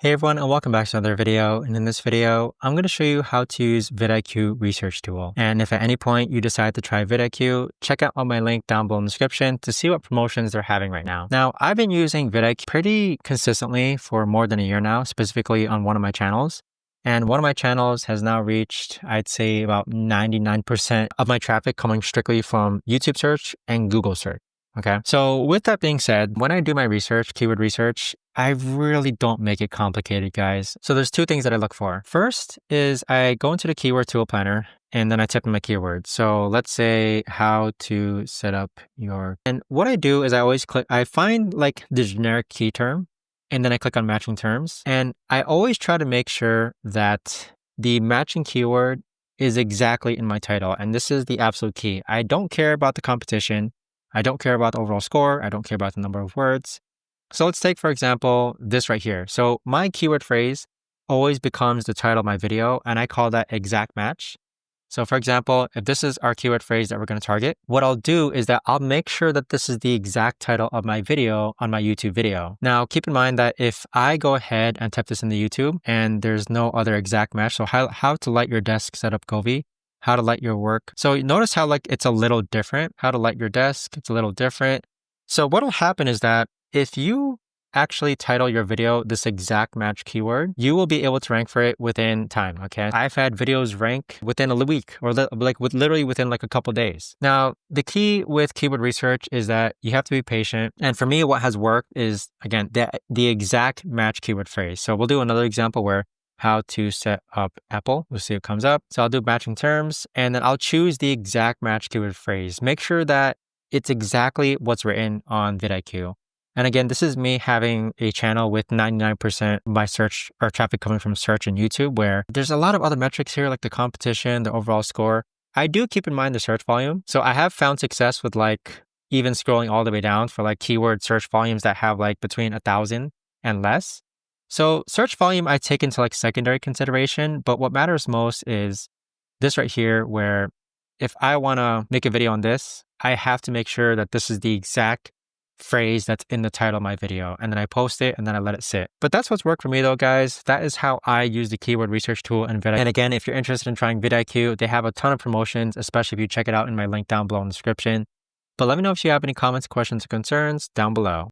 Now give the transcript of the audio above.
Hey everyone, and welcome back to another video. And in this video, I'm going to show you how to use VidIQ Research Tool. And if at any point you decide to try VidIQ, check out my link down below in the description to see what promotions they're having right now. Now, I've been using VidIQ pretty consistently for more than a year now, specifically on one of my channels. And one of my channels has now reached, I'd say, about 99% of my traffic coming strictly from YouTube search and Google search. Okay. So with that being said, when I do my research, keyword research, I really don't make it complicated, guys. So there's two things that I look for. First is I go into the keyword tool planner and then I type in my keyword. So let's say how to set up and what I do is I always I find like the generic key term and then I click on matching terms. And I always try to make sure that the matching keyword is exactly in my title. And this is the absolute key. I don't care about the competition. I don't care about the overall score. I don't care about the number of words. So let's take, for example, this right here. So my keyword phrase always becomes the title of my video, and I call that exact match. So for example, if this is our keyword phrase that we're going to target, what I'll do is that I'll make sure that this is the exact title of my video on my YouTube video. Now, keep in mind that if I go ahead and type this in the YouTube and there's no other exact match, so how to light your desk setup Govi, how to light your work. So notice how like it's a little different. How to light your desk, it's a little different. So what'll happen is that if you actually title your video this exact match keyword, you will be able to rank for it within time, okay? I've had videos rank within a week or literally within like a couple days. Now, the key with keyword research is that you have to be patient. And for me, what has worked is, again, the exact match keyword phrase. So we'll do another example where how to set up Apple. We'll see what comes up. So I'll do matching terms and then I'll choose the exact match keyword phrase. Make sure that it's exactly what's written on VidIQ. And again, this is me having a channel with 99% of my search or traffic coming from search and YouTube, where there's a lot of other metrics here, like the competition, the overall score. I do keep in mind the search volume. So I have found success with like even scrolling all the way down for like keyword search volumes that have like between 1,000 and less. So search volume, I take into like secondary consideration, but what matters most is this right here, where if I want to make a video on this, I have to make sure that this is the exact phrase that's in the title of my video. And then I post it and then I let it sit. But that's what's worked for me though, guys. That is how I use the keyword research tool in VidIQ. And again, if you're interested in trying VidIQ, they have a ton of promotions, especially if you check it out in my link down below in the description. But let me know if you have any comments, questions, or concerns down below.